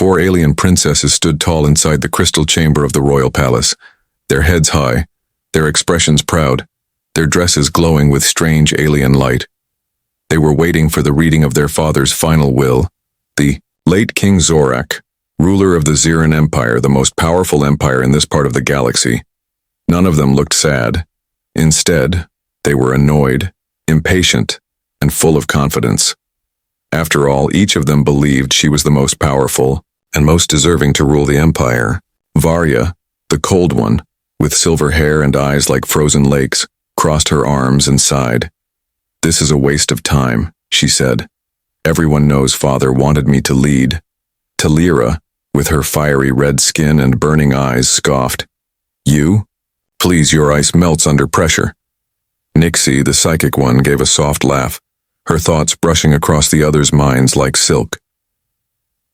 4 alien princesses stood tall inside the crystal chamber of the royal palace, their heads high, their expressions proud, their dresses glowing with strange alien light. They were waiting for the reading of their father's final will, the late King Zorak, ruler of the Ziran Empire, the most powerful empire in this part of the galaxy. None of them looked sad. Instead, they were annoyed, impatient, and full of confidence. After all, each of them believed she was the most powerful and most deserving to rule the empire. Varya, the cold one, with silver hair and eyes like frozen lakes, crossed her arms and sighed. "This is a waste of time," she said. "Everyone knows father wanted me to lead." Talira, with her fiery red skin and burning eyes, scoffed. "You? Please, your ice melts under pressure." Nixie, the psychic one, gave a soft laugh, her thoughts brushing across the others' minds like silk.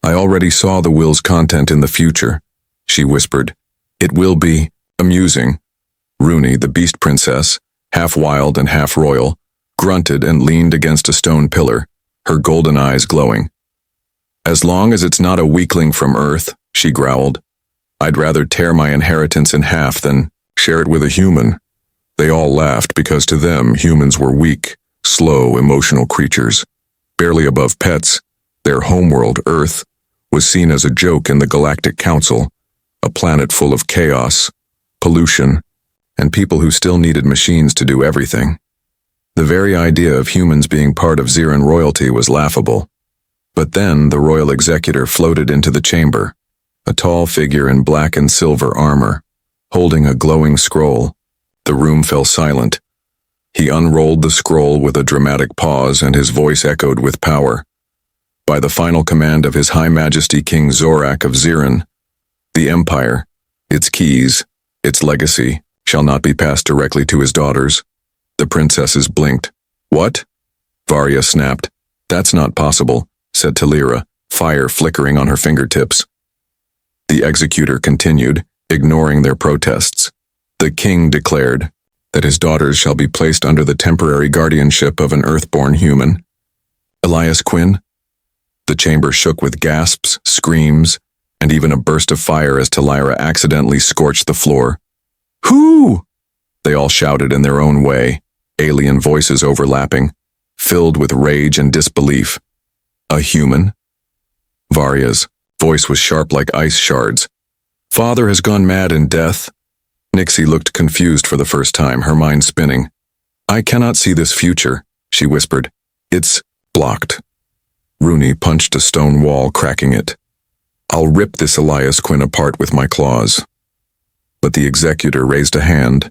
"I already saw the will's content in the future," she whispered. "It will be amusing." Rooney, the beast princess, half wild and half royal, grunted and leaned against a stone pillar, her golden eyes glowing. "As long as it's not a weakling from Earth," she growled. "I'd rather tear my inheritance in half than share it with a human." They all laughed because to them humans were weak, slow, emotional creatures. Barely above pets, their homeworld, Earth, was seen as a joke in the Galactic Council, a planet full of chaos, pollution, and people who still needed machines to do everything. The very idea of humans being part of Ziran royalty was laughable. But then the royal executor floated into the chamber, a tall figure in black and silver armor, holding a glowing scroll. The room fell silent. He unrolled the scroll with a dramatic pause, and his voice echoed with power. "By the final command of His High Majesty King Zorak of Ziran, the Empire, its keys, its legacy, shall not be passed directly to his daughters." The princesses blinked. "What?" Varya snapped. "That's not possible," said Talira, fire flickering on her fingertips. The executor continued, ignoring their protests. "The king declared that his daughters shall be placed under the temporary guardianship of an earthborn human." "Elias Quinn?" The chamber shook with gasps, screams, and even a burst of fire as Talira accidentally scorched the floor. "Who?" They all shouted in their own way, alien voices overlapping, filled with rage and disbelief. "A human?" Varya's voice was sharp like ice shards. "Father has gone mad in death." Nixie looked confused for the first time, her mind spinning. "I cannot see this future," she whispered. "It's blocked." Rooney punched a stone wall, cracking it. "I'll rip this Elias Quinn apart with my claws." But the executor raised a hand,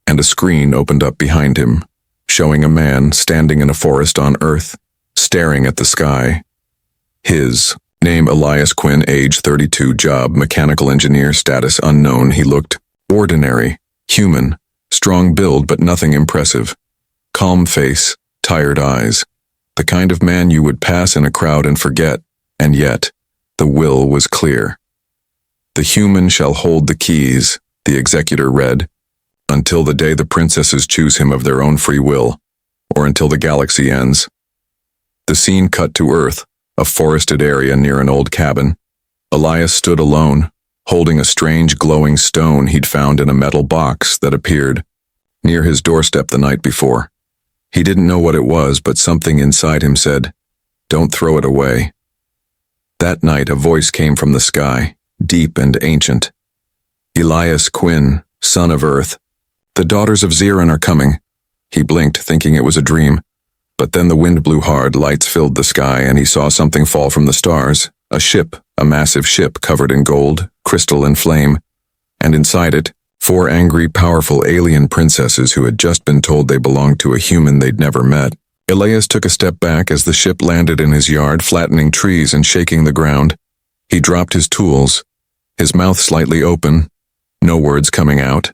and a screen opened up behind him, showing a man standing in a forest on Earth, staring at the sky. His name Elias Quinn, age 32, job mechanical engineer, status unknown. He looked ordinary, human, strong build but nothing impressive. Calm face, tired eyes, the kind of man you would pass in a crowd and forget, and yet, the will was clear. "The human shall hold the keys," the executor read, "until the day the princesses choose him of their own free will, or until the galaxy ends." The scene cut to Earth, a forested area near an old cabin. Elias stood alone, holding a strange glowing stone he'd found in a metal box that appeared near his doorstep the night before. He didn't know what it was, but something inside him said, "Don't throw it away." That night a voice came from the sky, deep and ancient. "Elias Quinn, son of Earth, the daughters of Ziran are coming." He blinked, thinking it was a dream. But then the wind blew hard, lights filled the sky, and he saw something fall from the stars. A ship, a massive ship covered in gold, crystal, and flame. And inside it, 4 angry, powerful alien princesses who had just been told they belonged to a human they'd never met. Elias took a step back as the ship landed in his yard, flattening trees and shaking the ground. He dropped his tools, his mouth slightly open, no words coming out.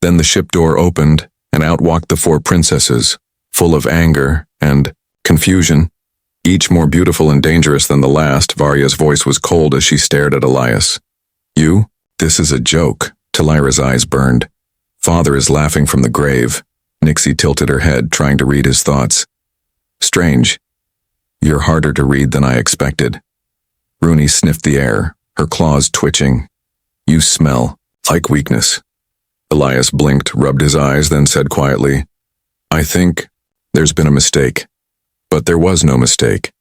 Then the ship door opened, and out walked the 4 princesses, full of anger and confusion, each more beautiful and dangerous than the last. Varya's voice was cold as she stared at Elias. "You? This is a joke." Talira's eyes burned. "Father is laughing from the grave." Nixie tilted her head, trying to read his thoughts. "Strange. You're harder to read than I expected." Rooney sniffed the air, her claws twitching. You smell like weakness. Elias blinked, rubbed his eyes, then said quietly, I think there's been a mistake. But there was no mistake.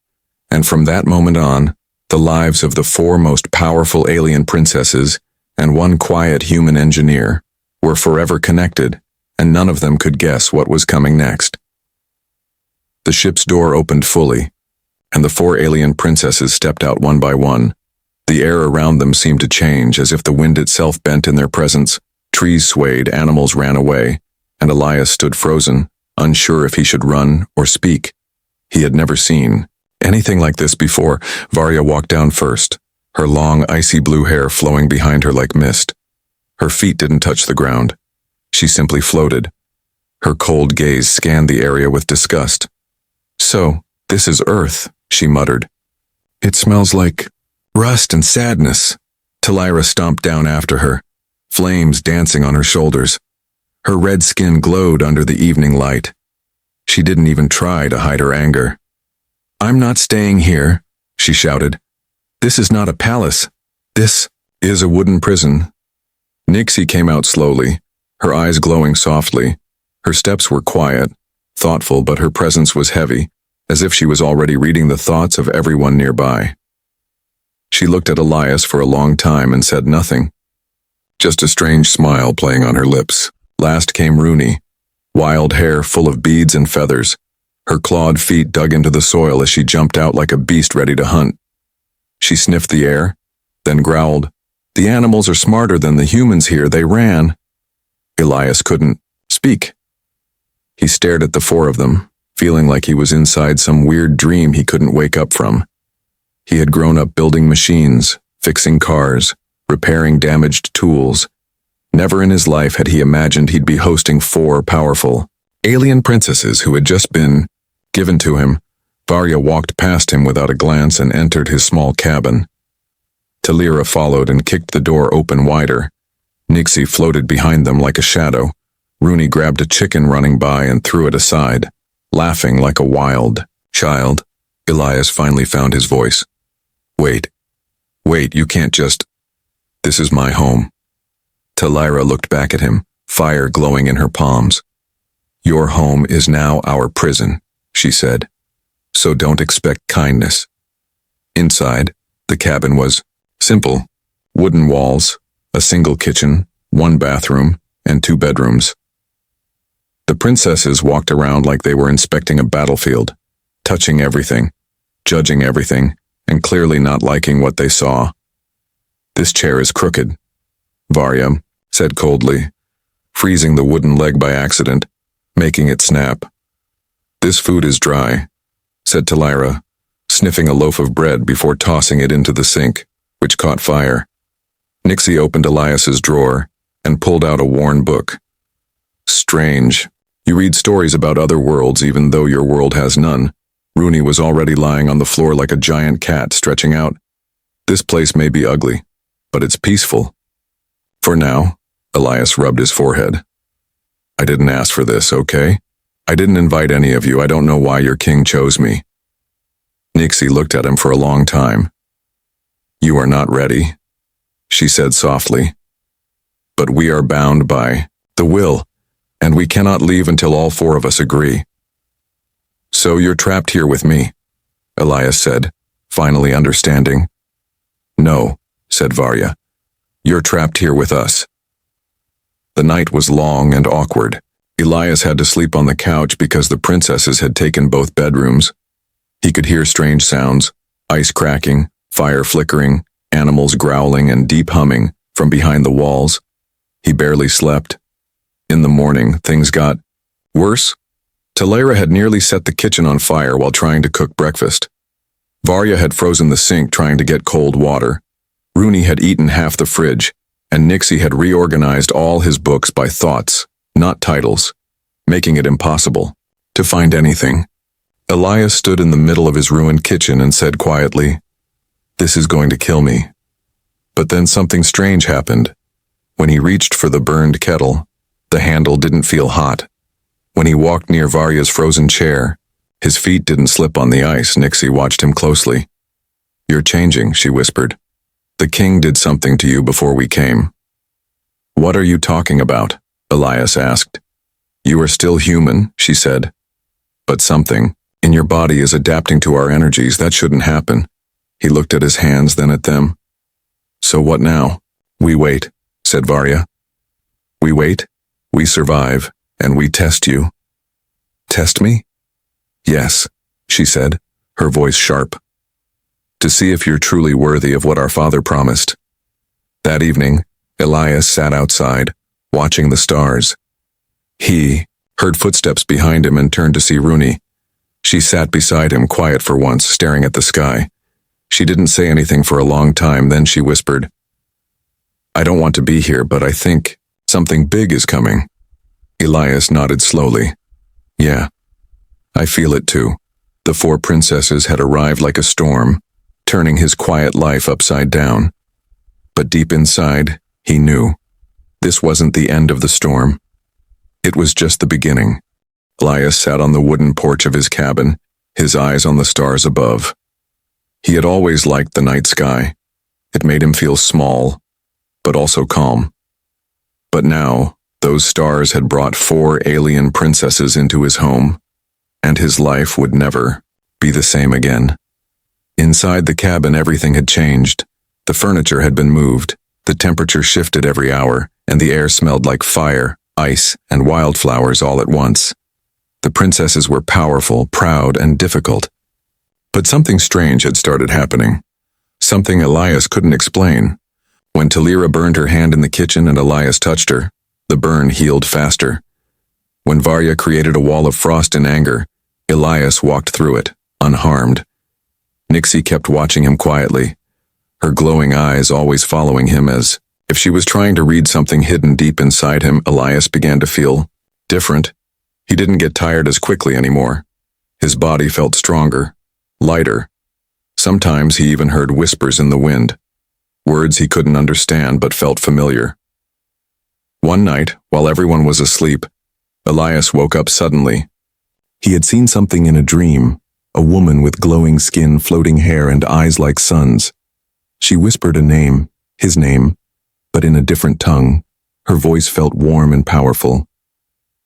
And from that moment on, the lives of the 4 most powerful alien princesses and 1 quiet human engineer were forever connected, and none of them could guess what was coming next. The ship's door opened fully, and the 4 alien princesses stepped out one by one. The air around them seemed to change, as if the wind itself bent in their presence. Trees swayed, animals ran away, and Elias stood frozen, unsure if he should run or speak. He had never seen anything like this before. Varya walked down first, her long, icy blue hair flowing behind her like mist. Her feet didn't touch the ground. She simply floated. Her cold gaze scanned the area with disgust. So, this is Earth, she muttered. It smells like rust and sadness. Talira stomped down after her, flames dancing on her shoulders. Her red skin glowed under the evening light. She didn't even try to hide her anger. I'm not staying here, she shouted. This is not a palace. This is a wooden prison. Nixie came out slowly, her eyes glowing softly. Her steps were quiet, thoughtful, but her presence was heavy, as if she was already reading the thoughts of everyone nearby. She looked at Elias for a long time and said nothing. Just a strange smile playing on her lips. Last came Rooney, wild hair full of beads and feathers. Her clawed feet dug into the soil as she jumped out like a beast ready to hunt. She sniffed the air, then growled, The animals are smarter than the humans here, they ran. Elias couldn't speak. He stared at the 4 of them, feeling like he was inside some weird dream he couldn't wake up from. He had grown up building machines, fixing cars, repairing damaged tools. Never in his life had he imagined he'd be hosting 4 powerful alien princesses who had just been given to him. Varya walked past him without a glance and entered his small cabin. Talira followed and kicked the door open wider. Nixie floated behind them like a shadow. Rooney grabbed a chicken running by and threw it aside, laughing like a wild child. Elias finally found his voice. Wait, you can't just... This is my home. Talira looked back at him, fire glowing in her palms. Your home is now our prison, she said. So don't expect kindness. Inside, the cabin was simple. Wooden walls, a single kitchen, 1 bathroom, and 2 bedrooms. The princesses walked around like they were inspecting a battlefield, touching everything, judging everything, and clearly not liking what they saw. This chair is crooked, Varya said coldly, freezing the wooden leg by accident, making it snap. This food is dry, said Talira, sniffing a loaf of bread before tossing it into the sink, which caught fire. Nixie opened Elias's drawer and pulled out a worn book. Strange. You read stories about other worlds even though your world has none. Rooney was already lying on the floor like a giant cat stretching out. This place may be ugly, but it's peaceful. For now, Elias rubbed his forehead. I didn't ask for this, okay? I didn't invite any of you. I don't know why your king chose me. Nixie looked at him for a long time. You are not ready, she said softly. But we are bound by the will, and we cannot leave until all 4 of us agree. So you're trapped here with me, Elias said, finally understanding. No, said Varya. You're trapped here with us. The night was long and awkward. Elias had to sleep on the couch because the princesses had taken both bedrooms. He could hear strange sounds, ice cracking, fire flickering, animals growling, and deep humming from behind the walls. He barely slept. In the morning, things got worse. Talira had nearly set the kitchen on fire while trying to cook breakfast. Varya had frozen the sink trying to get cold water. Rooney had eaten half the fridge, and Nixie had reorganized all his books by thoughts, not titles, making it impossible to find anything. Elias stood in the middle of his ruined kitchen and said quietly, This is going to kill me. But then something strange happened. When he reached for the burned kettle, the handle didn't feel hot. When he walked near Varya's frozen chair, his feet didn't slip on the ice. Nixie watched him closely. You're changing, she whispered. The king did something to you before we came. What are you talking about? Elias asked. You are still human, she said. But something in your body is adapting to our energies. That shouldn't happen. He looked at his hands, then at them. So what now? We wait, said Varya. We wait, we survive, and we test you. Test me? Yes, she said, her voice sharp. To see if you're truly worthy of what our father promised. That evening, Elias sat outside, watching the stars. He heard footsteps behind him and turned to see Rooney. She sat beside him, quiet for once, staring at the sky. She didn't say anything for a long time, then she whispered, I don't want to be here, but I think something big is coming. Elias nodded slowly. Yeah, I feel it too. The 4 princesses had arrived like a storm, turning his quiet life upside down. But deep inside, he knew. This wasn't the end of the storm. It was just the beginning. Elias sat on the wooden porch of his cabin, his eyes on the stars above. He had always liked the night sky. It made him feel small, but also calm. But now, those stars had brought 4 alien princesses into his home, and his life would never be the same again. Inside the cabin, everything had changed. The furniture had been moved, the temperature shifted every hour, and the air smelled like fire, ice, and wildflowers all at once. The princesses were powerful, proud, and difficult. But something strange had started happening. Something Elias couldn't explain. When Talira burned her hand in the kitchen and Elias touched her, the burn healed faster. When Varya created a wall of frost in anger, Elias walked through it, unharmed. Nixie kept watching him quietly, her glowing eyes always following him as if she was trying to read something hidden deep inside him. Elias began to feel different. He didn't get tired as quickly anymore. His body felt stronger, lighter. Sometimes he even heard whispers in the wind, words he couldn't understand but felt familiar. One night, while everyone was asleep, Elias woke up suddenly. He had seen something in a dream, a woman with glowing skin, floating hair, and eyes like suns. She whispered a name, his name, but in a different tongue. Her voice felt warm and powerful.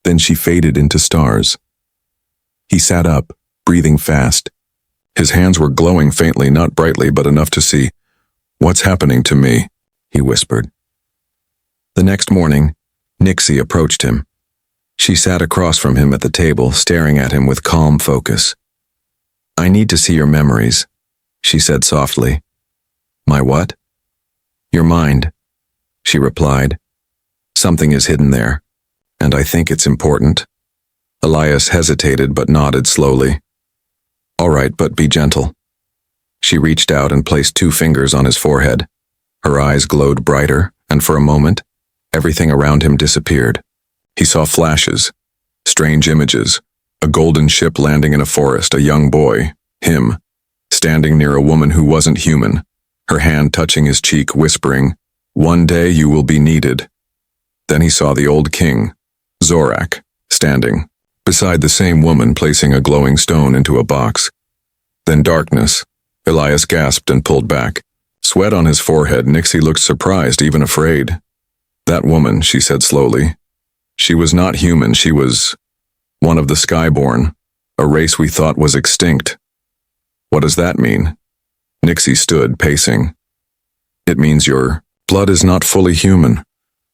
Then she faded into stars. He sat up, breathing fast. His hands were glowing faintly, not brightly, but enough to see. What's happening to me? He whispered. The next morning, Nixie approached him. She sat across from him at the table, staring at him with calm focus. I need to see your memories, she said softly. My what? Your mind, she replied. Something is hidden there, and I think it's important. Elias hesitated but nodded slowly. All right, but be gentle. She reached out and placed 2 fingers on his forehead. Her eyes glowed brighter, and for a moment, everything around him disappeared. He saw flashes, strange images, a golden ship landing in a forest, a young boy, him, standing near a woman who wasn't human, her hand touching his cheek, whispering, One day you will be needed. Then he saw the old king, Zorak, standing beside the same woman, placing a glowing stone into a box. Then darkness. Elias gasped and pulled back. Sweat on his forehead. Nixie looked surprised, even afraid. That woman, she said slowly. She was not human. She was one of the Skyborn, a race we thought was extinct. What does that mean? Nixie stood, pacing. It means your blood is not fully human.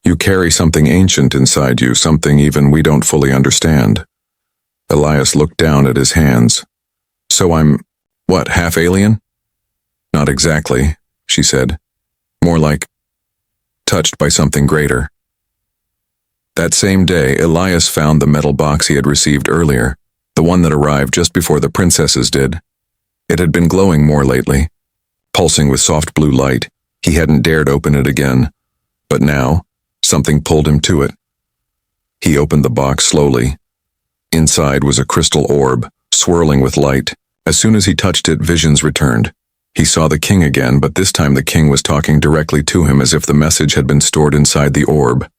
You carry something ancient inside you, something even we don't fully understand. Elias looked down at his hands. So I'm, what, half alien? Not exactly, she said. More like touched by something greater. That same day, Elias found the metal box he had received earlier, the one that arrived just before the princesses did. It had been glowing more lately, pulsing with soft blue light. He hadn't dared open it again, but now, something pulled him to it. He opened the box slowly. Inside was a crystal orb, swirling with light. As soon as he touched it, visions returned. He saw the king again, but this time the king was talking directly to him as if the message had been stored inside the orb.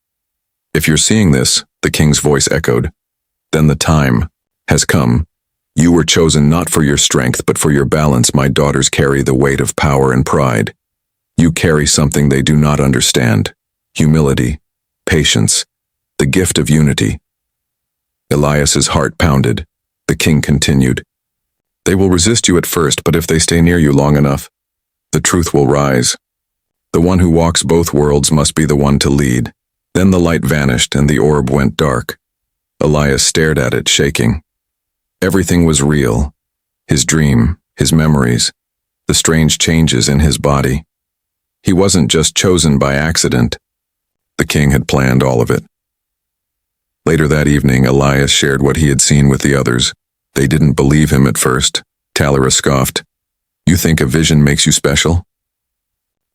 If you're seeing this, the king's voice echoed, then the time has come. You were chosen not for your strength, but for your balance. My daughters carry the weight of power and pride. You carry something they do not understand. Humility, patience, the gift of unity. Elias's heart pounded. The king continued. They will resist you at first, but if they stay near you long enough, the truth will rise. The one who walks both worlds must be the one to lead. Then the light vanished and the orb went dark. Elias stared at it, shaking. Everything was real. His dream, his memories, the strange changes in his body. He wasn't just chosen by accident. The king had planned all of it. Later that evening, Elias shared what he had seen with the others. They didn't believe him at first. Talyra scoffed. You think a vision makes you special?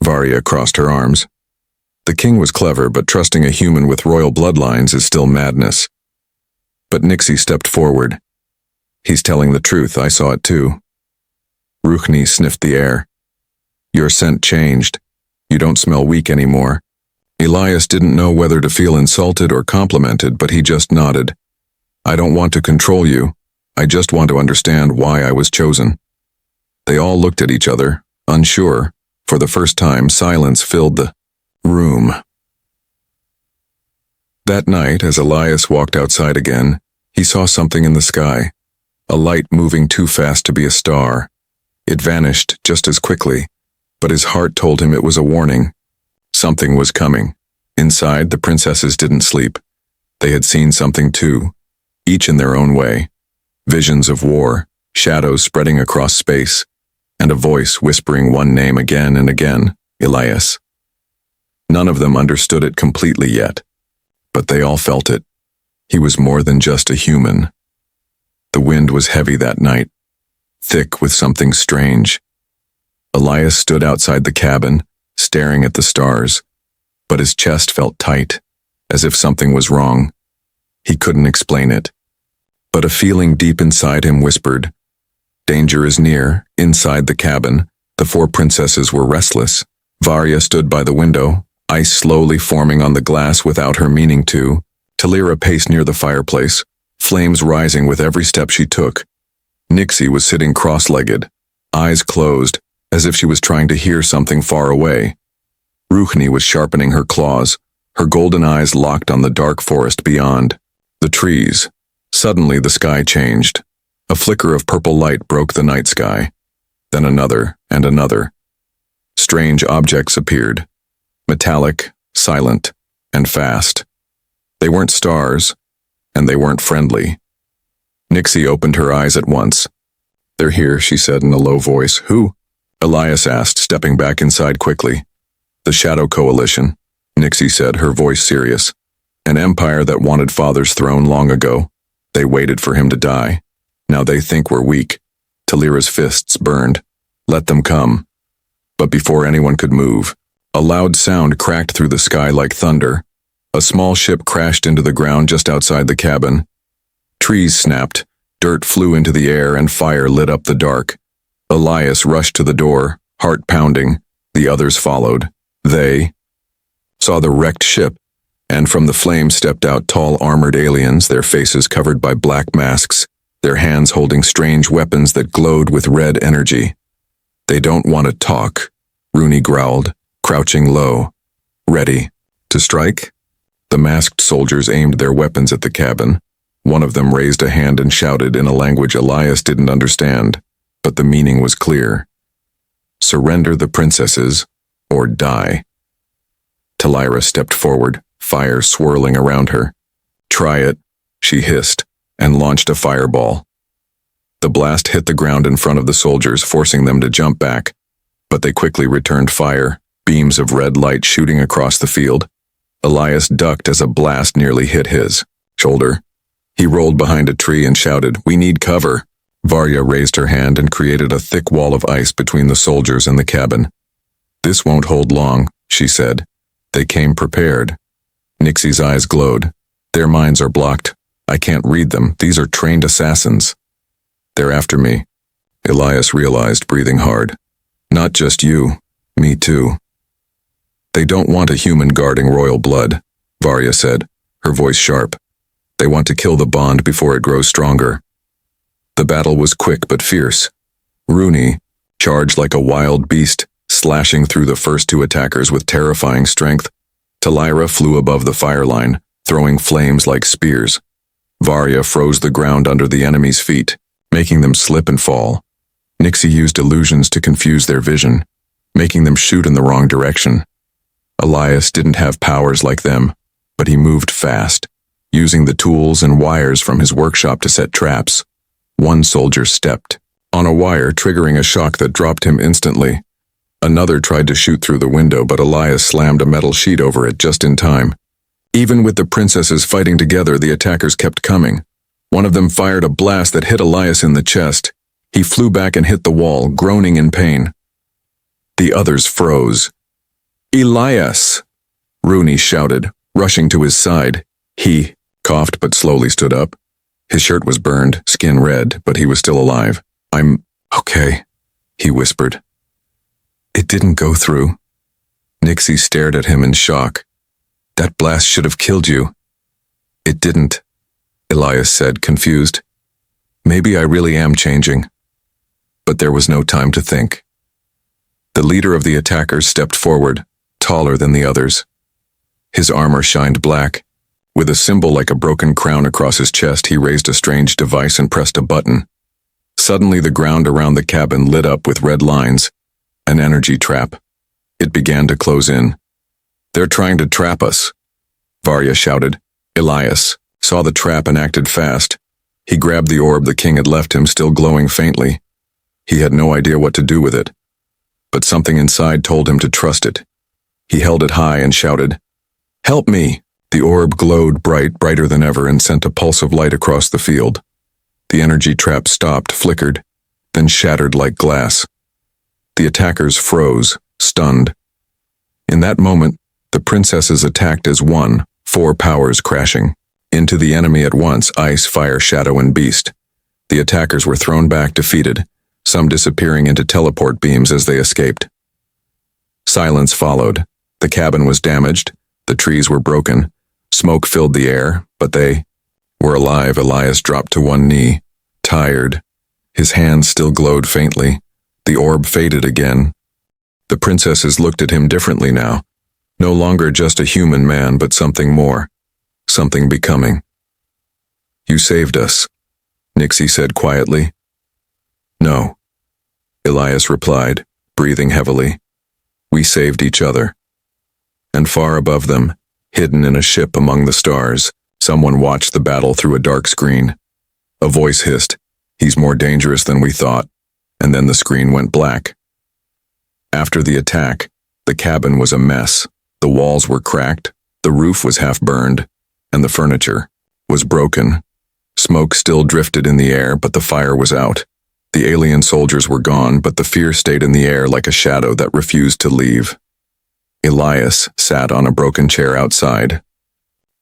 Varya crossed her arms. The king was clever, but trusting a human with royal bloodlines is still madness. But Nixie stepped forward. He's telling the truth, I saw it too. Ruchni sniffed the air. Your scent changed. You don't smell weak anymore. Elias didn't know whether to feel insulted or complimented, but he just nodded. I don't want to control you. I just want to understand why I was chosen. They all looked at each other, unsure. For the first time, silence filled the room. That night, as Elias walked outside again, he saw something in the sky. A light moving too fast to be a star. It vanished just as quickly, but his heart told him it was a warning. Something was coming. Inside, the princesses didn't sleep. They had seen something too, each in their own way. Visions of war, shadows spreading across space, and a voice whispering one name again and again, Elias. None of them understood it completely yet, but they all felt it. He was more than just a human. The wind was heavy that night, thick with something strange. Elias stood outside the cabin, staring at the stars, but his chest felt tight, as if something was wrong. He couldn't explain it, but a feeling deep inside him whispered, danger is near. Inside the cabin, the four princesses were restless. Varya stood by the window, ice slowly forming on the glass without her meaning to. Talyra paced near the fireplace, flames rising with every step she took. Nixie was sitting cross-legged, eyes closed, as if she was trying to hear something far away. Ruchni was sharpening her claws, her golden eyes locked on the dark forest beyond. The trees. Suddenly the sky changed. A flicker of purple light broke the night sky. Then another and another. Strange objects appeared. Metallic, silent, and fast. They weren't stars, and they weren't friendly. Nixie opened her eyes at once. They're here, she said in a low voice. Who? Elias asked, stepping back inside quickly. The Shadow Coalition, Nixie said, her voice serious. An empire that wanted Father's throne long ago. They waited for him to die. Now they think we're weak. Talyra's fists burned. Let them come. But before anyone could move, a loud sound cracked through the sky like thunder. A small ship crashed into the ground just outside the cabin. Trees snapped, dirt flew into the air, and fire lit up the dark. Elias rushed to the door, heart pounding. The others followed. They saw the wrecked ship, and from the flames stepped out tall armored aliens, their faces covered by black masks, their hands holding strange weapons that glowed with red energy. They don't want to talk, Rooney growled, crouching low. Ready to strike? The masked soldiers aimed their weapons at the cabin. One of them raised a hand and shouted in a language Elias didn't understand, but the meaning was clear. Surrender the princesses, or die. Talyra stepped forward, fire swirling around her. Try it, she hissed, and launched a fireball. The blast hit the ground in front of the soldiers, forcing them to jump back, but they quickly returned fire, beams of red light shooting across the field. Elias ducked as a blast nearly hit his shoulder. He rolled behind a tree and shouted, "We need cover." Varya raised her hand and created a thick wall of ice between the soldiers and the cabin. "This won't hold long," she said. They came prepared. Nixie's eyes glowed. "Their minds are blocked. I can't read them. These are trained assassins." "They're after me," Elias realized, breathing hard. "Not just you, me too." "They don't want a human guarding royal blood," Varya said, her voice sharp. "They want to kill the bond before it grows stronger." The battle was quick but fierce. Rooney charged like a wild beast, slashing through the first two attackers with terrifying strength. Talira flew above the fire line, throwing flames like spears. Varya froze the ground under the enemy's feet, making them slip and fall. Nixie used illusions to confuse their vision, making them shoot in the wrong direction. Elias didn't have powers like them, but he moved fast, using the tools and wires from his workshop to set traps. One soldier stepped on a wire, triggering a shock that dropped him instantly. Another tried to shoot through the window, but Elias slammed a metal sheet over it just in time. Even with the princesses fighting together, the attackers kept coming. One of them fired a blast that hit Elias in the chest. He flew back and hit the wall, groaning in pain. The others froze. "Elias!" Rooney shouted, rushing to his side. He coughed but slowly stood up. His shirt was burned, skin red, but he was still alive. "I'm okay," he whispered. "It didn't go through." Nixie stared at him in shock. "That blast should have killed you." "It didn't," Elias said, confused. "Maybe I really am changing." But there was no time to think. The leader of the attackers stepped forward, taller than the others. His armor shined black. With a symbol like a broken crown across his chest, he raised a strange device and pressed a button. Suddenly the ground around the cabin lit up with red lines. An energy trap. It began to close in. "They're trying to trap us," Varya shouted. Elias saw the trap and acted fast. He grabbed the orb the king had left him, still glowing faintly. He had no idea what to do with it, but something inside told him to trust it. He held it high and shouted, "Help me!" The orb glowed brighter than ever, and sent a pulse of light across the field. The energy trap stopped, flickered, then shattered like glass. The attackers froze, stunned. In that moment, the princesses attacked as one, 4 powers crashing into the enemy at once: ice, fire, shadow, and beast. The attackers were thrown back defeated, some disappearing into teleport beams as they escaped. Silence followed. The cabin was damaged, the trees were broken, smoke filled the air, but they were alive. Elias dropped to one knee, tired. His hands still glowed faintly. The orb faded again. The princesses looked at him differently now. No longer just a human man, but something more. Something becoming. "You saved us," Nixie said quietly. "No," Elias replied, breathing heavily. "We saved each other." And far above them, hidden in a ship among the stars, someone watched the battle through a dark screen. A voice hissed, "He's more dangerous than we thought," and then the screen went black. After the attack, the cabin was a mess. The walls were cracked, the roof was half burned, and the furniture was broken. Smoke still drifted in the air, but the fire was out. The alien soldiers were gone, but the fear stayed in the air like a shadow that refused to leave. Elias sat on a broken chair outside,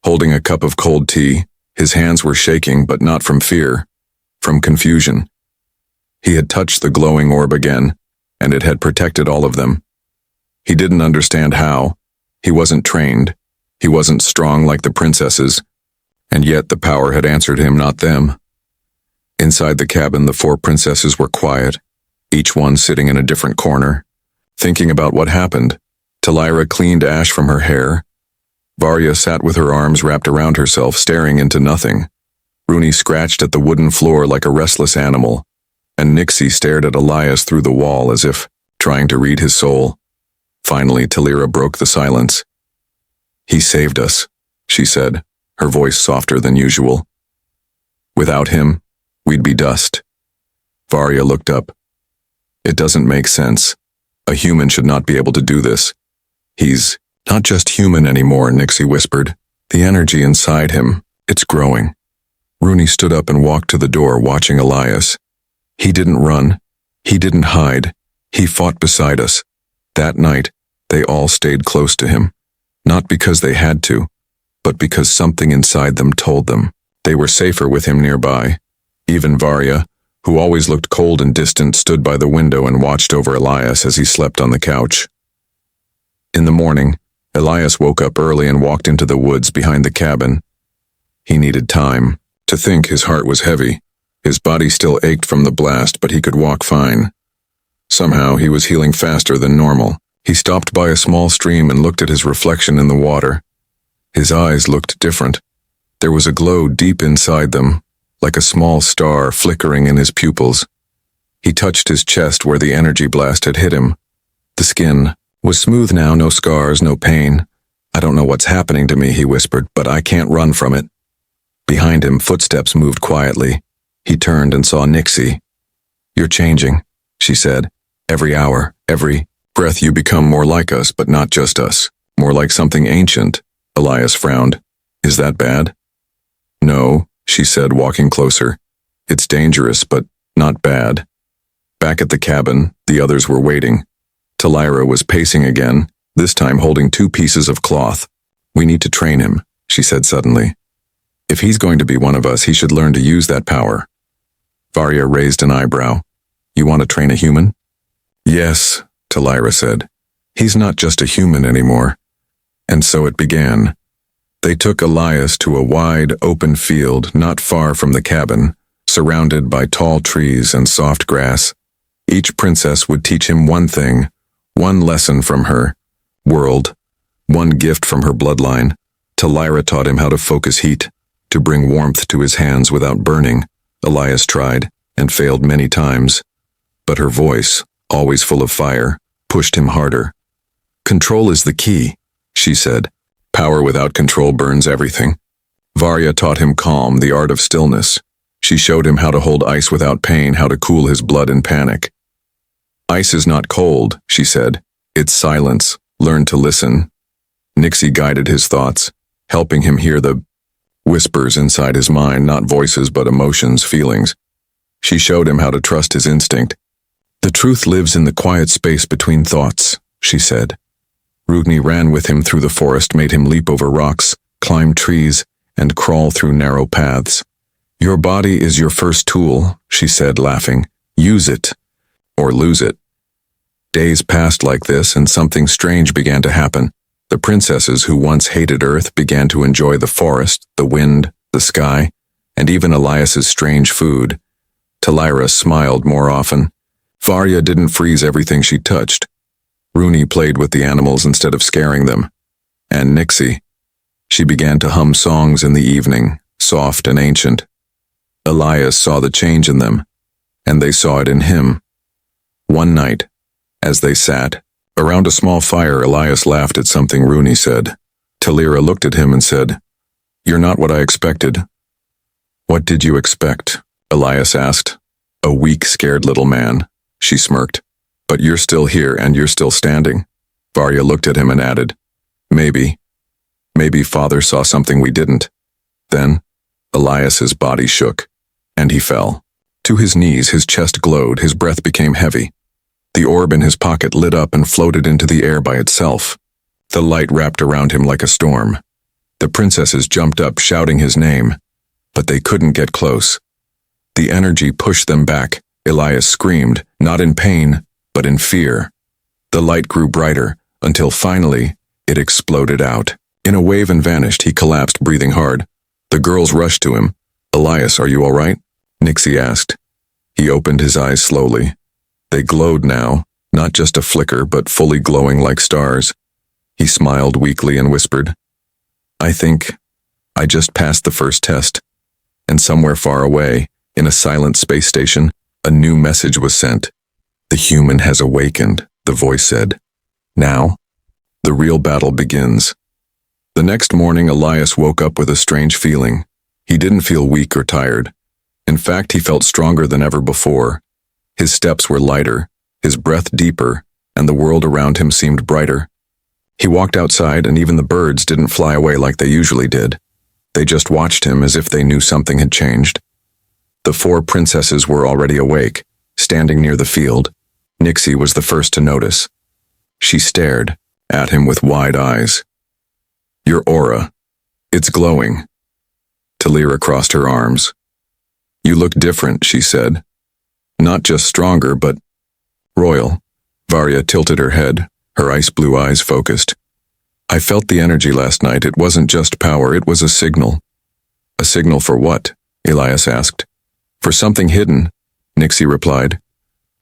holding a cup of cold tea. His hands were shaking, but not from fear, from confusion. He had touched the glowing orb again, and it had protected all of them. He didn't understand how. He wasn't trained. He wasn't strong like the princesses, and yet the power had answered him, not them. Inside the cabin, the 4 princesses were quiet, each one sitting in a different corner, thinking about what happened. Talira cleaned ash from her hair. Varya sat with her arms wrapped around herself, staring into nothing. Rooney scratched at the wooden floor like a restless animal, and Nixie stared at Elias through the wall as if trying to read his soul. Finally, Talira broke the silence. "He saved us," she said, her voice softer than usual. "Without him, we'd be dust." Varya looked up. "It doesn't make sense. A human should not be able to do this." "He's not just human anymore," Nixie whispered. "The energy inside him, it's growing." Rooney stood up and walked to the door, watching Elias. He didn't run. He didn't hide. He fought beside us. That night, they all stayed close to him. Not because they had to, but because something inside them told them they were safer with him nearby. Even Varya, who always looked cold and distant, stood by the window and watched over Elias as he slept on the couch. In the morning, Elias woke up early and walked into the woods behind the cabin. He needed time to think. His heart was heavy. His body still ached from the blast, but he could walk fine. Somehow, he was healing faster than normal. He stopped by a small stream and looked at his reflection in the water. His eyes looked different. There was a glow deep inside them, like a small star flickering in his pupils. He touched his chest where the energy blast had hit him. The skin was smooth now, no scars, no pain. "I don't know what's happening to me," he whispered, "but I can't run from it." Behind him, footsteps moved quietly. He turned and saw Nixie. "You're changing," she said. "Every hour, every breath you become more like us, but not just us. More like something ancient." Elias frowned. "Is that bad?" "No," she said, walking closer. "It's dangerous, but not bad." Back at the cabin, the others were waiting. Talira was pacing again, this time holding 2 pieces of cloth. "We need to train him," she said suddenly. "If he's going to be one of us, he should learn to use that power." Varya raised an eyebrow. "You want to train a human?" "Yes," Talira said. "He's not just a human anymore." And so it began. They took Elias to a wide, open field not far from the cabin, surrounded by tall trees and soft grass. Each princess would teach him one thing, one lesson from her world, one gift from her bloodline. Talira taught him how to focus heat, to bring warmth to his hands without burning. Elias tried, and failed many times. But her voice, always full of fire, pushed him harder. "Control is the key," she said. "Power without control burns everything." Varya taught him calm, the art of stillness. She showed him how to hold ice without pain, how to cool his blood in panic. "Ice is not cold," she said. "It's silence. Learn to listen." Nixie guided his thoughts, helping him hear the whispers inside his mind, not voices but emotions, feelings. She showed him how to trust his instinct. "The truth lives in the quiet space between thoughts," she said. Rugni ran with him through the forest, made him leap over rocks, climb trees, and crawl through narrow paths. "Your body is your first tool," she said, laughing. "Use it, or lose it." Days passed like this, and something strange began to happen. The princesses who once hated Earth began to enjoy the forest, the wind, the sky, and even Elias's strange food. Talira smiled more often. Varya didn't freeze everything she touched. Rooney played with the animals instead of scaring them. And Nixie. She began to hum songs in the evening, soft and ancient. Elias saw the change in them, and they saw it in him. One night, as they sat around a small fire, Elias laughed at something Rooney said. Talira looked at him and said, "You're not what I expected." "What did you expect?" Elias asked. "A weak, scared little man," she smirked. "But you're still here and you're still standing." Varya looked at him and added, Maybe Father saw something we didn't." Then, Elias's body shook, and he fell. To his knees, his chest glowed, his breath became heavy. The orb in his pocket lit up and floated into the air by itself. The light wrapped around him like a storm. The princesses jumped up, shouting his name, but they couldn't get close. The energy pushed them back. Elias screamed, not in pain, but in fear. The light grew brighter, until finally, it exploded out. In a wave and vanished. He collapsed, breathing hard. The girls rushed to him. "Elias, are you all right?" Nixie asked. He opened his eyes slowly. They glowed now, not just a flicker, but fully glowing like stars. He smiled weakly and whispered, "I think I just passed the first test." And somewhere far away, in a silent space station, a new message was sent. "The human has awakened," the voice said. "Now, the real battle begins." The next morning, Elias woke up with a strange feeling. He didn't feel weak or tired. In fact, he felt stronger than ever before. His steps were lighter, his breath deeper, and the world around him seemed brighter. He walked outside, and even the birds didn't fly away like they usually did. They just watched him as if they knew something had changed. The 4 princesses were already awake, standing near the field. Nixie was the first to notice. She stared at him with wide eyes. "Your aura, it's glowing." Talira crossed her arms. "You look different," she said. "Not just stronger, but royal." Varya tilted her head, her ice blue eyes focused. "I felt the energy last night. It wasn't just power, it was a signal." "A signal for what?" Elias asked. For something hidden, Nixie replied.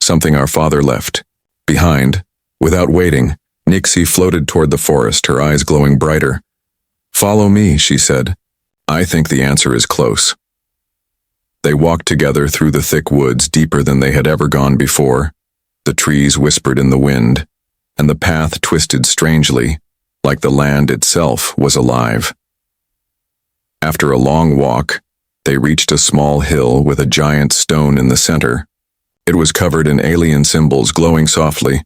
Something our father left behind. Without waiting, Nixie floated toward the forest, her eyes glowing brighter. Follow me, she said. I think the answer is close. They walked together through the thick woods deeper than they had ever gone before. The trees whispered in the wind, and the path twisted strangely, like the land itself was alive. After a long walk, they reached a small hill with a giant stone in the center. It was covered in alien symbols glowing softly.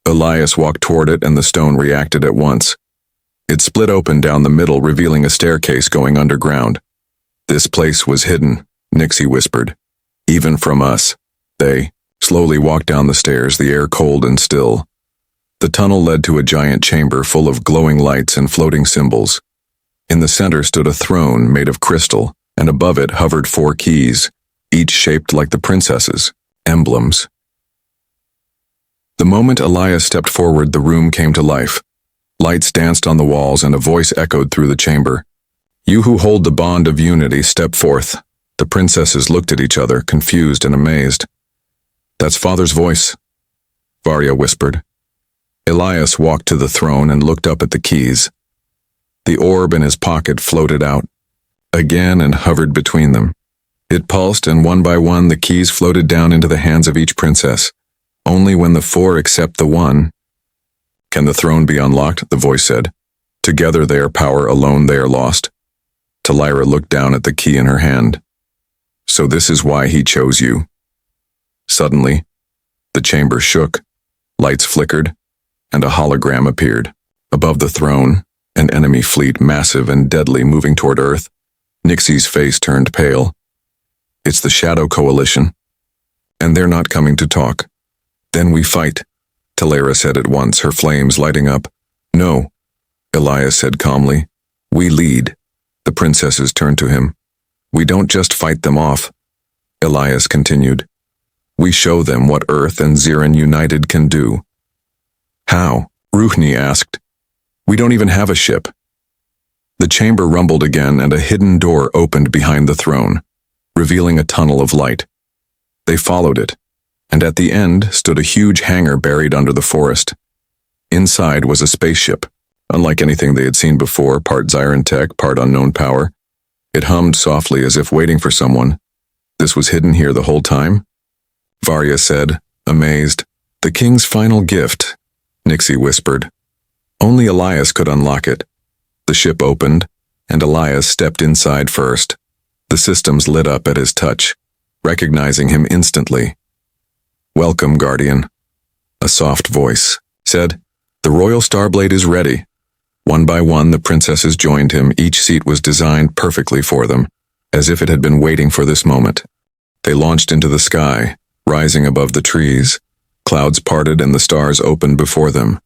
Elias walked toward it and the stone reacted at once. It split open down the middle, revealing a staircase going underground. This place was hidden, Nixie whispered. Even from us. They slowly walked down the stairs, the air cold and still. The tunnel led to a giant chamber full of glowing lights and floating symbols. In the center stood a throne made of crystal, and above it hovered 4 keys, each shaped like the princess's emblems. The moment Elias stepped forward, the room came to life. Lights danced on the walls and a voice echoed through the chamber. You who hold the bond of unity, step forth. The princesses looked at each other, confused and amazed. That's Father's voice, Varya whispered. Elias walked to the throne and looked up at the keys. The orb in his pocket floated out again and hovered between them. It pulsed, and one by one the keys floated down into the hands of each princess. Only when the 4 accept the 1. Can the throne be unlocked? The voice said. Together they are power, alone they are lost. Talira looked down at the key in her hand. So this is why he chose you. Suddenly, the chamber shook, lights flickered, and a hologram appeared. Above the throne, an enemy fleet, massive and deadly, moving toward Earth. Nixie's face turned pale. It's the Shadow Coalition. And they're not coming to talk. Then we fight, Talira said at once, her flames lighting up. No, Elias said calmly. We lead. The princesses turned to him. We don't just fight them off, Elias continued. We show them what Earth and Zirin united can do. How? Ruhni asked. We don't even have a ship. The chamber rumbled again and a hidden door opened behind the throne, revealing a tunnel of light. They followed it, and at the end stood a huge hangar buried under the forest. Inside was a spaceship, unlike anything they had seen before, part Zirin tech, part unknown power. It hummed softly as if waiting for someone. This was hidden here the whole time? Varya said, amazed. The king's final gift, Nixie whispered. Only Elias could unlock it. The ship opened, and Elias stepped inside first. The systems lit up at his touch, recognizing him instantly. Welcome, Guardian, a soft voice said. The Royal Starblade is ready. One by one, the princesses joined him. Each seat was designed perfectly for them, as if it had been waiting for this moment. They launched into the sky, rising above the trees. Clouds parted and the stars opened before them.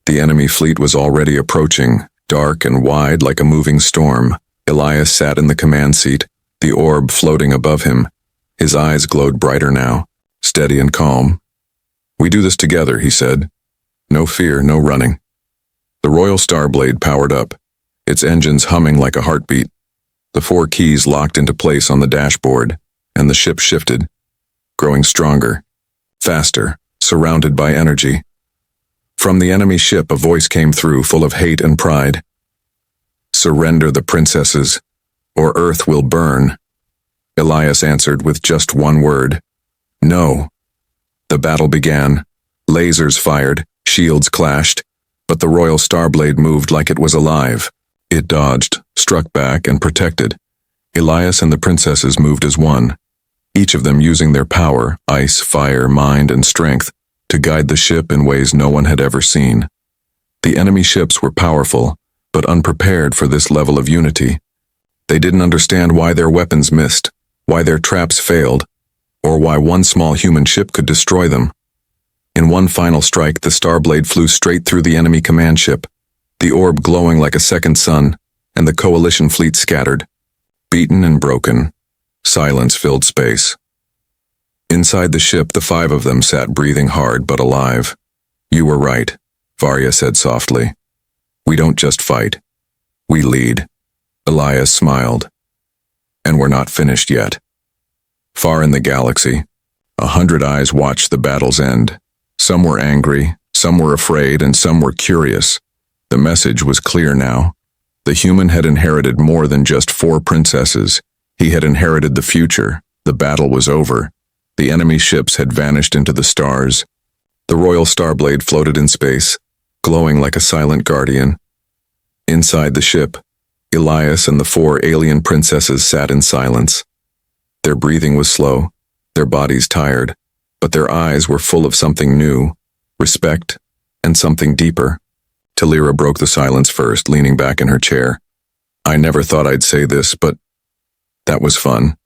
The enemy fleet was already approaching, dark and wide like a moving storm. Elias sat in the command seat, the orb floating above him. His eyes glowed brighter now, steady and calm. We do this together, he said. No fear, no running. The Royal Starblade powered up, its engines humming like a heartbeat. The 4 keys locked into place on the dashboard, and the ship shifted, growing stronger, faster, surrounded by energy. From the enemy ship, a voice came through, full of hate and pride. Surrender the princesses, or Earth will burn. Elias answered with just one word. No. The battle began. Lasers fired, shields clashed, but the Royal Starblade moved like it was alive. It dodged, struck back, and protected. Elias and the princesses moved as one, each of them using their power, ice, fire, mind, and strength, to guide the ship in ways no one had ever seen. The enemy ships were powerful, but unprepared for this level of unity. They didn't understand why their weapons missed, why their traps failed, or why one small human ship could destroy them. In one final strike, the Starblade flew straight through the enemy command ship, the orb glowing like a second sun, and the coalition fleet scattered. Beaten and broken, silence filled space. Inside the ship, the 5 of them sat breathing hard but alive. You were right, Varya said softly. We don't just fight. We lead. Elias smiled. And we're not finished yet. Far in the galaxy, 100 eyes watched the battle's end. Some were angry, some were afraid, and some were curious. The message was clear now. The human had inherited more than just 4 princesses. He had inherited the future. The battle was over. The enemy ships had vanished into the stars. The royal starblade floated in space, glowing like a silent guardian. Inside the ship, Elias and the 4 alien princesses sat in silence. Their breathing was slow, their bodies tired, but their eyes were full of something new, respect, and something deeper. Talira broke the silence first, leaning back in her chair. I never thought I'd say this, but that was fun.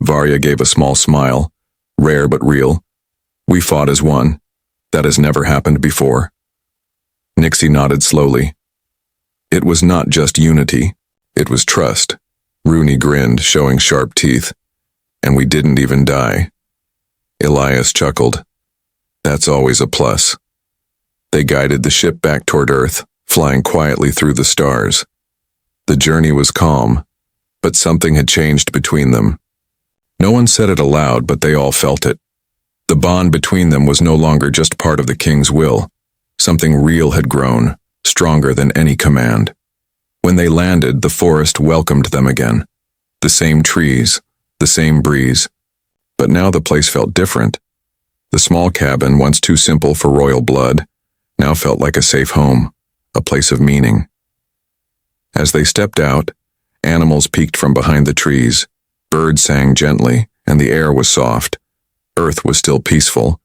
Varya gave a small smile, rare but real. We fought as one. That has never happened before. Nixie nodded slowly. It was not just unity, it was trust. Rooney grinned, showing sharp teeth. And we didn't even die. Elias chuckled. That's always a plus. They guided the ship back toward Earth, flying quietly through the stars. The journey was calm, but something had changed between them. No one said it aloud, but they all felt it. The bond between them was no longer just part of the king's will. Something real had grown, stronger than any command. When they landed, the forest welcomed them again. The same trees, the same breeze. But now the place felt different. The small cabin, once too simple for royal blood, now felt like a safe home, a place of meaning. As they stepped out, animals peeked from behind the trees, birds sang gently, and the air was soft. Earth was still peaceful,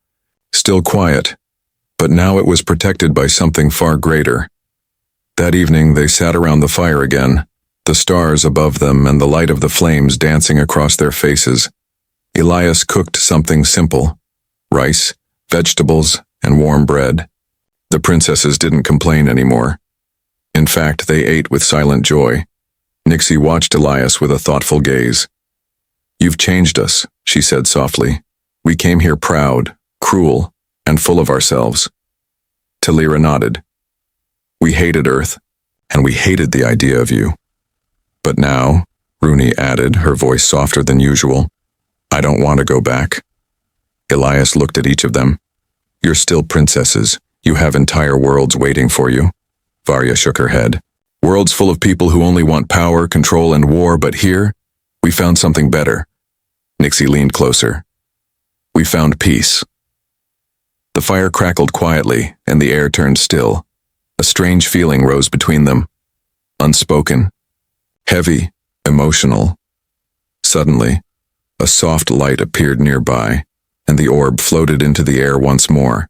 still quiet, but now it was protected by something far greater. That evening they sat around the fire again, the stars above them and the light of the flames dancing across their faces. Elias cooked something simple: rice, vegetables, and warm bread. The princesses didn't complain anymore. In fact, they ate with silent joy. Nixie watched Elias with a thoughtful gaze. You've changed us, she said softly. We came here proud, cruel, and full of ourselves. Talira nodded. We hated Earth, and we hated the idea of you. But now, Rooney added, her voice softer than usual, I don't want to go back. Elias looked at each of them. You're still princesses. You have entire worlds waiting for you. Varya shook her head. Worlds full of people who only want power, control, and war, but here, we found something better. Nixie leaned closer. We found peace. The fire crackled quietly, and the air turned still. A strange feeling rose between them. Unspoken. Heavy, emotional. Suddenly, a soft light appeared nearby, and the orb floated into the air once more.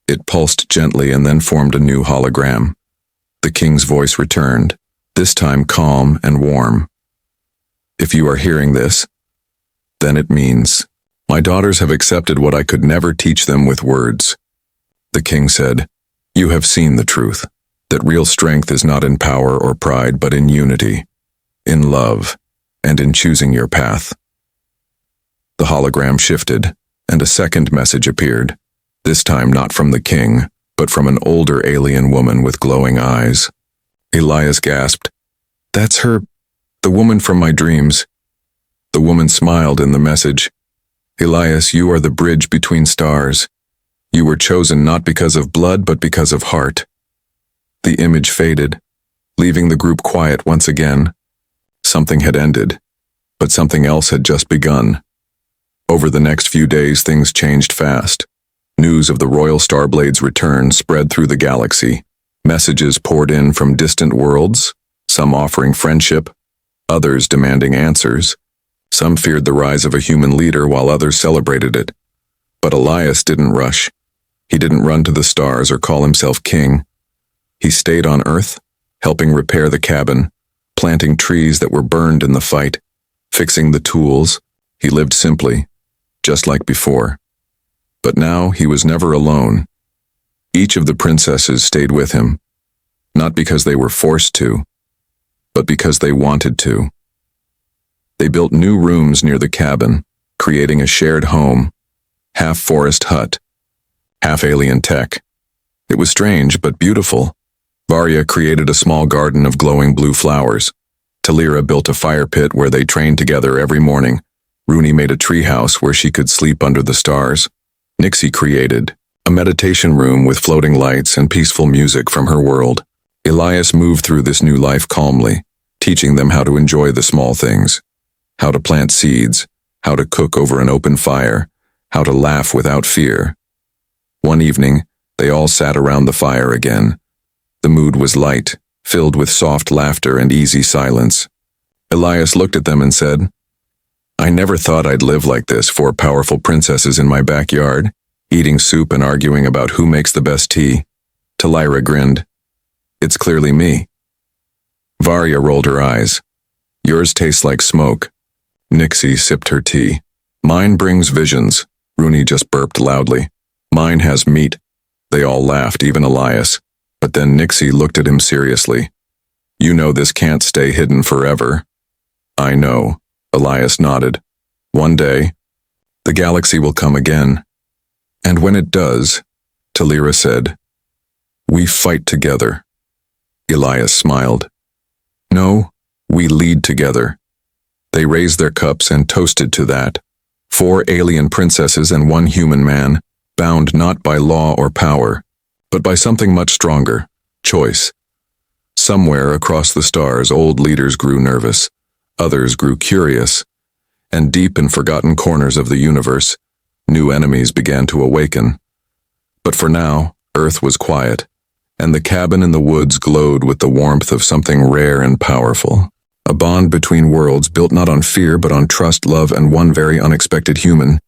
It pulsed gently and then formed a new hologram. The king's voice returned, this time calm and warm. If you are hearing this, then it means, my daughters have accepted what I could never teach them with words. The king said, you have seen the truth, that real strength is not in power or pride, but in unity, in love, and in choosing your path. The hologram shifted, and a second message appeared, this time not from the king, but from an older alien woman with glowing eyes. Elias gasped, That's her, the woman from my dreams. The woman smiled in the message. Elias, you are the bridge between stars. You were chosen not because of blood, but because of heart. The image faded, leaving the group quiet once again. Something had ended, but something else had just begun. Over the next few days, things changed fast. News of the Royal Starblade's return spread through the galaxy. Messages poured in from distant worlds, some offering friendship, others demanding answers. Some feared the rise of a human leader while others celebrated it. But Elias didn't rush. He didn't run to the stars or call himself king. He stayed on Earth, helping repair the cabin, planting trees that were burned in the fight, fixing the tools. He lived simply, just like before. But now he was never alone. Each of the princesses stayed with him, not because they were forced to, but because they wanted to. They built new rooms near the cabin, creating a shared home, half forest hut, half alien tech. It was strange but beautiful. Varya created a small garden of glowing blue flowers. Talira built a fire pit where they trained together every morning, Rooney made a treehouse where she could sleep under the stars. Nixie created a meditation room with floating lights and peaceful music from her world. Elias moved through this new life calmly, teaching them how to enjoy the small things, how to plant seeds, how to cook over an open fire, how to laugh without fear. One evening, they all sat around the fire again. The mood was light, filled with soft laughter and easy silence. Elias looked at them and said, "I never thought I'd live like this, 4 powerful princesses in my backyard, eating soup and arguing about who makes the best tea." Talira grinned. "It's clearly me." Varya rolled her eyes. "Yours tastes like smoke." Nixie sipped her tea. "Mine brings visions." Rooney just burped loudly. "Mine has meat." They all laughed, even Elias. But then Nixie looked at him seriously. "You know this can't stay hidden forever." "I know," Elias nodded. "One day, the galaxy will come again. And when it does," Talira said, "we fight together." Elias smiled. "No, we lead together." They raised their cups and toasted to that. 4 alien princesses and 1 human man, bound not by law or power, but by something much stronger, choice. Somewhere across the stars, old leaders grew nervous, others grew curious, and deep in forgotten corners of the universe, new enemies began to awaken. But for now, Earth was quiet, and the cabin in the woods glowed with the warmth of something rare and powerful. A bond between worlds built not on fear but on trust, love, and one very unexpected human,